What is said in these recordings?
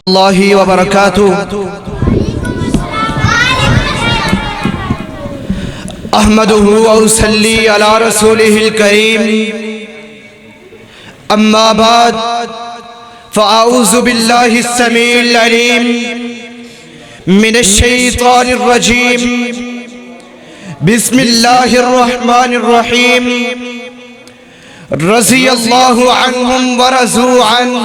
अल्लाहि व बरकातुहू। अहमदुहु व उसल्ली अला रसूलिहिल करीम। अम्मा बाद फ़अऊज़ु बिल्लाहिस समीइल अलीम मिनश शैतानिर रजीम। बिस्मिल्लाहिर रहमानिर रहीम। रज़ियल्लाहु अन्हुम व रज़ू अन्हु।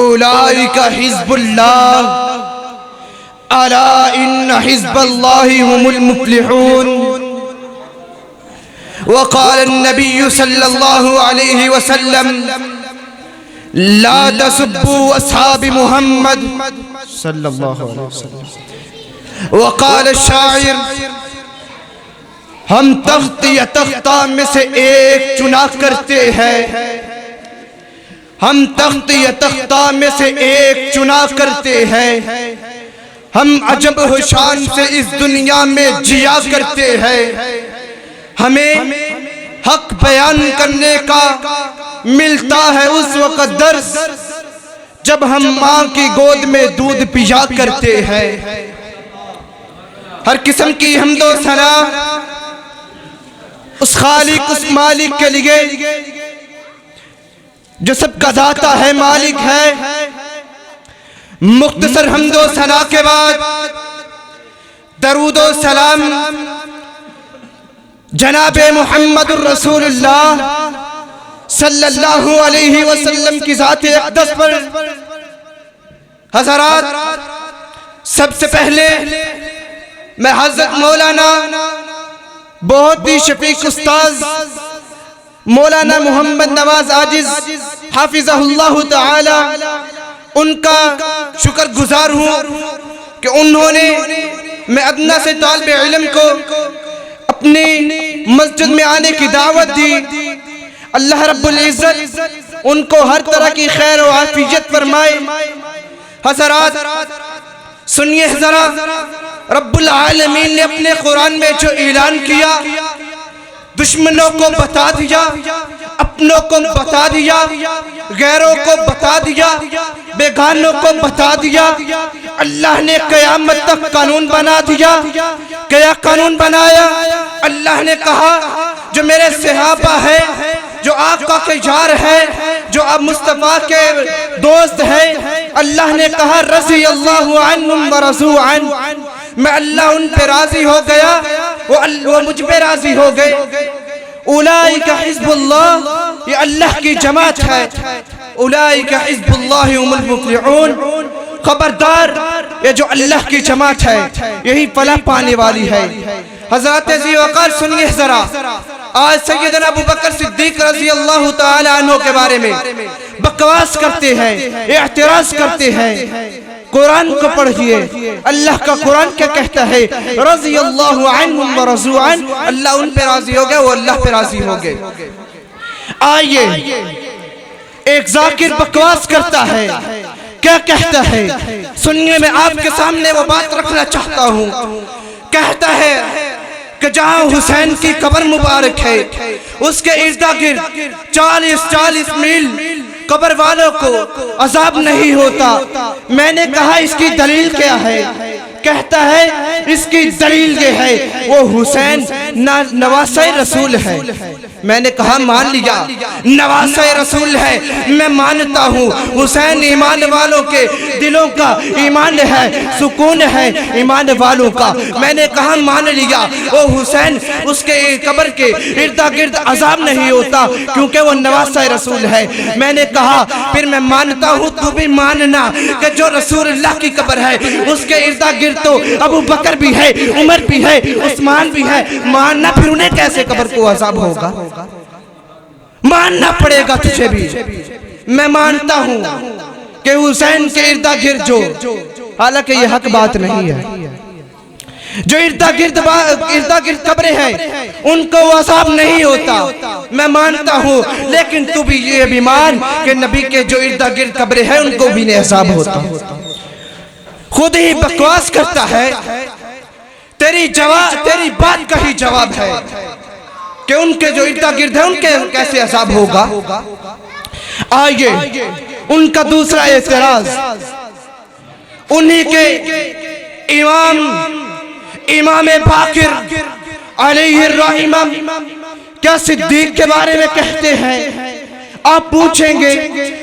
उलाइका हिज़्बुल्लाह अला इन्न हिज़्बल्लाहि हुमुल मुफ़्लिहून। वक़ाल अन्नबिय्यु सल्लल्लाहु अलैहि वसल्लम ला तसुब्बू अस्हाब मुहम्मद सल्लल्लाहु अलैहि वसल्लम। वक़ाल शाइर हम तख्त या तख्ता में से एक चुना करते हैं, हम तख्त या तख्ता में से एक चुना करते हैं, हम अजब हुशान से इस दुनिया में जिया करते हैं। हमें हक बयान करने का मिलता है उस वक़्त दर्स जब हम माँ की गोद में दूध पिया करते हैं। हर किस्म की हम्दो सना उस खालिक उस मालिक के लिए जो सबका दाता है, मालिक है। मुख्तसर हम्दो सना के बाद दरूदो सलाम जनाबे मुहम्मदुर रसूलुल्लाह सल्लल्लाहु अलैहि वसल्लम की ज़ात अक़दस पर। हज़रात, सबसे पहले मैं हज़रत मौलाना बहुत ही शफीक उस्ताद मौलाना मोहम्मद नवाज आजिज हाफिज़हुल्लाह ताला उनका शुक्रगुजार हूँ कि उन्होंने मैं अदना से तालिबे इल्म को अपनी मस्जिद में आने की दावत दी। अल्लाह रब्बुल इज़्ज़त उनको हर तरह की खैर और आफियत फरमाए। हज़रात सुनिए ज़रा, रब्बुल आलमीन ने अपने कुरान में जो ऐलान किया, दुश्मनों को बता दिया, अपनों को बता दिया, गैरों को बता दिया, बेगानों को बता दिया। अल्लाह ने क़यामत तक कानून बना दिया। क्या कानून बनाया? अल्लाह ने कहा जो मेरे सहाबा है, जो आका के जार है, जो अब मुस्तफ़ा के दोस्त है, अल्लाह ने कहा रज़ियल्लाहु अन्हुम व रज़ू अन्हु। मैं अल्लाह उन पे राजी हो गया, वो मुझ पे राजी हो गए। उलाइका हिज़्बुल्लाह, ये अल्लाह की जमात है। उलाइका हिज़्बुल्लाहि हुमुल मुफ़्लिहून। खबरदार, ये जो अल्लाह की जमात है यही फलाह पाने वाली है। हज़रत ज़ी वक़ार सुनिए ज़रा, आज सैयदना अबू बकर सिद्दीक़ रज़ियल्लाहु ताला अन्हु के बारे में बकवास करते हैं, एतराज़ करते हैं। कुरान को पढ़िए, अल्लाह का कुरान क्या कहता है? रज़ियल्लाहु अन्हुम व रज़ू अन्हु। अल्लाह उन पे राजी हो गए, वो अल्लाह पे राजी हो गए। आइए, एक ज़ाकिर बकवास करता है, क्या कहता है सुनिए। मैं आपके सामने वो बात रखना चाहता हूँ। कहता है कि जहाँ हुसैन की कब्र मुबारक है उसके इर्दा गिर्द 40-40 मील कब्र वालों को अजाब नहीं होता। मैंने कहा इसकी दलील क्या है? कहता है इसकी दलील ये है वो हुसैन नवासे रसूल है। मैंने कहा मान लिया नवासे रसूल है, मैं मानता हूँ। हुसैन ईमान वालों के दिलों का ईमान है, सुकून है ईमान वालों का। मैंने कहा मान लिया वो हुसैन उसके कब्र के इर्दा गिर्द अजाब नहीं होता क्योंकि वो नवासे रसूल है। मैंने कहा फिर मैं मानता हूँ, तू भी मानना कि जो रसूलुल्लाह की कब्र है उसके इर्दा गिर्द तो अबू बकर भी है, उमर भी है, उस्मान भी है। मानना फिर उन्हें कैसे कब्र को अजाब होगा? मानना पड़ेगा तुझे भी। मैं मानता हूं कि हुसैन के इर्दा गिर्द जो, हालांकि ये हक बात नहीं है, जो इर्दा गिर्द कब्रें हैं उनको अजाब नहीं होता, मैं मानता हूं। लेकिन तू भी ये भी मान कि नबी के जो इर्दा गिर्द कब्रें हैं उनको भी अजाब होता। खुद ही बकवास करता है। तेरी बात का ही जवाब है कि उनके जो इर्द गिर्द है उनके कैसे अज़ाब होगा। आइए उनका दूसरा एतराज, उन्हीं के इमाम बाकिर अलैहिर्रहमा क्या सिद्दीक के बारे में कहते हैं। आप पूछेंगे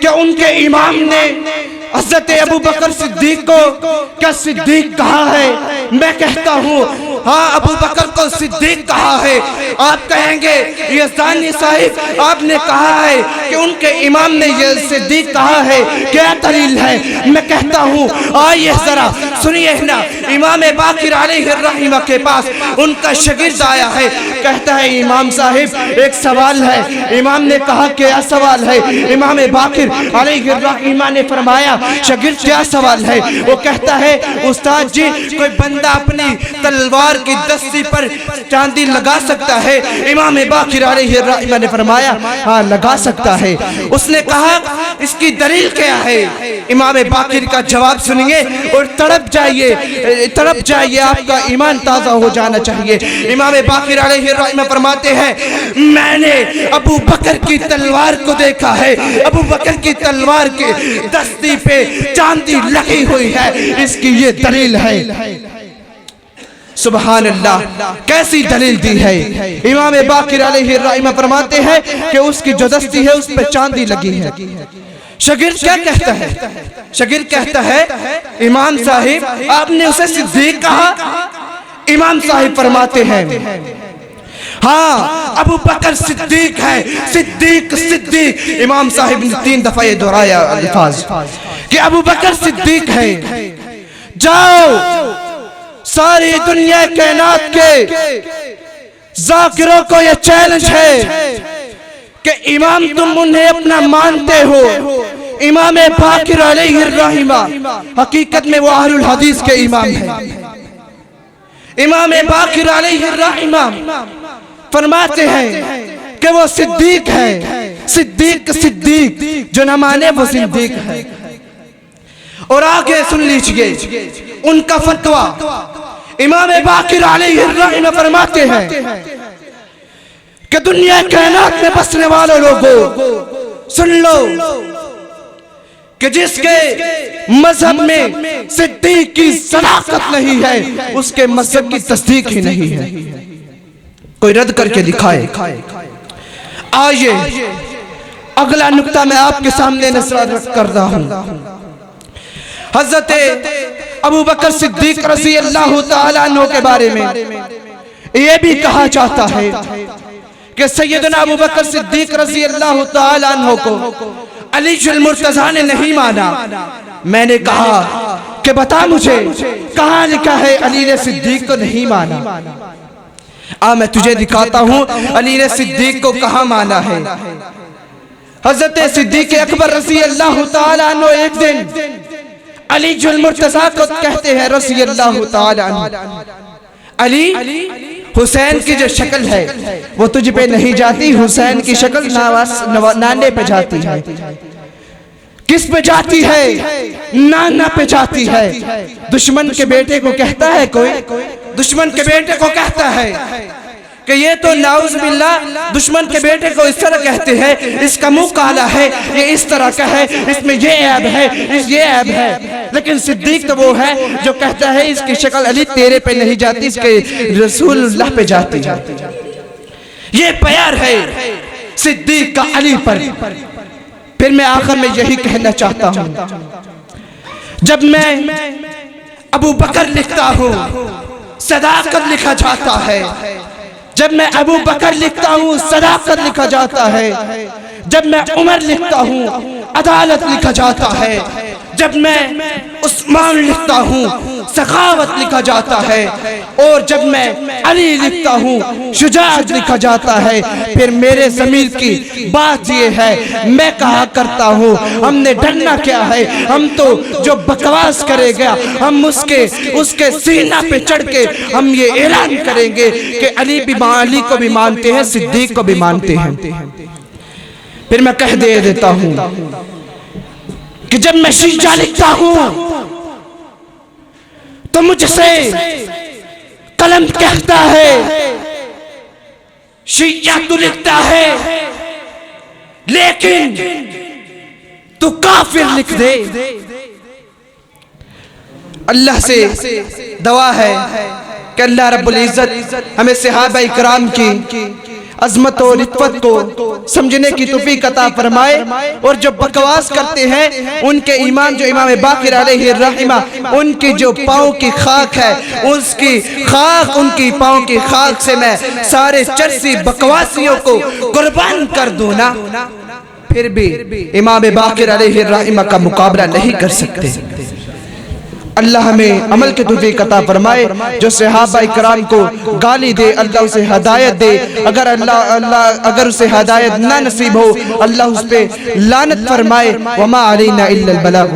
क्या उनके इमाम ने हज़रत अबू बकर सिद्दीक को क्या सिद्दीक कहा है? मैं कहता हूँ हाँ, अबू बकर को सिद्दीक कहा है। आप कहेंगे यज़दानी साहिब आपने कहा है कि उनके इमाम ने ये सिद्दीक कहा है, क्या दलील है? मैं कहता हूँ आइए जरा सुनिए ना। इमाम बाकिर अलैहिर्रहमा के पास उनका शागिर्द आया है, कहता है इमाम साहिब एक सवाल है। इमाम ने कहा क्या सवाल है? इमाम बाकिर अलैहिर्रहमा ने फरमाया शागिर्द क्या सवाल है? वो कहता है उस्ताद जी कोई बंदा अपनी तलवार की दस्ती पर चांदी लगा सकता है? इमाम बाकिर अलैहिर्रहमा ने फरमाया हाँ लगा सकता है। उसने कहा इसकी दलील क्या है? इमाम बाकिर का जवाब सुनिए और तड़प जाइए, आपका ईमान ताजा हो जाना चाहिए। इमाम बाकिर अलैहिर्रहमा फरमाते हैं मैंने अबू बकर की तलवार को देखा है, अबू बकर की तलवार के दस्ती पे चांदी लगी हुई है, इसकी ये दलील है। सुभान अल्लाह, कैसी दलील दी है। इमाम बाकिर अलैहिर्रहमा फरमाते हैं कि उसकी जो दस्ती है उस पे चांदी लगी है। शागिर्द क्या कहता है? शागिर्द कहता है इमाम साहिब आपने उसे सिद्दीक कहा? इमाम साहिब फरमाते हैं हाँ अबू बकर सिद्दीक है, सिद्दीक। इमाम साहिब ने 3 दफा ये दोहराया अल्फाज कि अबू बकर सिद्दीक है। जाओ सारी दुनिया कायनात के जाकिरों को यह चैलेंज है कि इमाम तुम उन्हें अपना मानते हो। इमाम बाकिर अलैहिर्रहमा हकीकत में वो अहलुल हदीस के इमाम है। इमाम बाकिर अलैहिर्रहमा फरमाते हैं कि वो सिद्दीक है, सिद्दीक जो न माने वो सिद्दीक है। और आगे सुन लीजिए उनका फतवा। इमाम बाकिर अलैहिर्रहमा फरमाते हैं कि दुनिया कायनात में बसने वाले लोगों सुन लो कि जिसके मजहब में सिद्दीक की सदाकत नहीं है उसके मजहब की तस्दीक ही नहीं है। कोई रद्द करके दिखाए। आइए अगला नुक्ता मैं आपके सामने नज़र कर रहा हूँ। हज़रत अबू बकर सिद्दीक रज़ी अल्लाह तआला अन्हु के बारे में ये भी कहा जाता है कि सैयदना अबू बकर सिद्दीक रज़ी अल्लाह तआला अन्हु को अली जुल मुर्तज़ा ने नहीं माना। मैंने कहा कि बता मुझे कहाँ लिखा है अली ने सिद्दीक को नहीं माना। मैं तुझे दिखाता हूँ अली ने सिद्दीक को कहाँ माना है। हज़रत सिद्दीक अकबर रज़ी अल्लाह तआला अन्हु एक दिन अली जुल मुर्तज़ा को कहते हैं रज़ी अल्लाह तआला अन्हु, अली हुसैन की जो शक्ल है वो तुझ पे नहीं जाती, हुसैन की शक्ल नाने पे जाती है। किस पे जाती है? नाना पे जाती है। दुश्मन के बेटे को कहता है कोई, दुश्मन के बेटे को कहता है कि ये तो नाउज़ बिल्लाह दुश्मन के बेटे को इस तरह कहते हैं, इसका मुंह काला है, ये इस तरह का है, इसमें ये ऐब है, ये ऐब है। लेकिन सिद्दीक तो वो है जो कहता है इसकी शक्ल अली तेरे पे नहीं जाती, इसके रसूलुल्लाह पे जाती है। ये प्यार है सिद्दीक का अली पर। फिर मैं आखिर में यही कहना चाहता हूं, जब मैं अबू बकर लिखता हूं सदाकत लिखा जाता है, जब मैं अबू बकर लिखता हूँ सदाकत लिखा जाता है, जब मैं उमर लिखता हूँ अदालत लिखा जाता है, जब मैं उस्मान लिखता हूँ सखावत लिखा जाता है, और जब मैं अली लिखता हूँ शुजाअत लिखा जाता है। फिर मेरे ज़मीर की बात ये है, मैं कहा करता हूँ हमने डरना क्या है, हम तो जो बकवास करेगा हम उसके सीना पे चढ़ के हम ये ऐलान करेंगे कि अली को भी मानते हैं, सिद्दीक को भी मानते हैं। फिर मैं कह देता हूँ कि जब मैं शीशा लिखता हूँ तो मुझसे कलम कहता है, शिया तू लिखता है, लेकिन तू काफिर लिख दे। अल्लाह से दुआ है कि अल्लाह रब्बुल इज्जत हमें सहाबा इकराम की अजमत और इत्वत को समझने की तौफीक अता फरमाए, और जो बकवास करते हैं उनके ईमान, जो इमाम बाकिर अलैहि रहमा, उनकी जो पाँव की खाक है, उसकी खाक, उनकी पाँव की खाक से मैं सारे चर्सी बकवासियों को कुर्बान कर दूं ना, फिर भी इमाम बाकिर अलैहि रहमा का मुकाबला नहीं कर सकते। अल्लाह हमें अमल की तौफीक अता फरमाए। जो सहाबा इकराम को गाली दे, अल्लाह उसे हदायत दे। अगर उसे हदायत ना नसीब हो, अल्लाह उस पे लानत फरमाए। वमा अलैना इल्लल बलाग।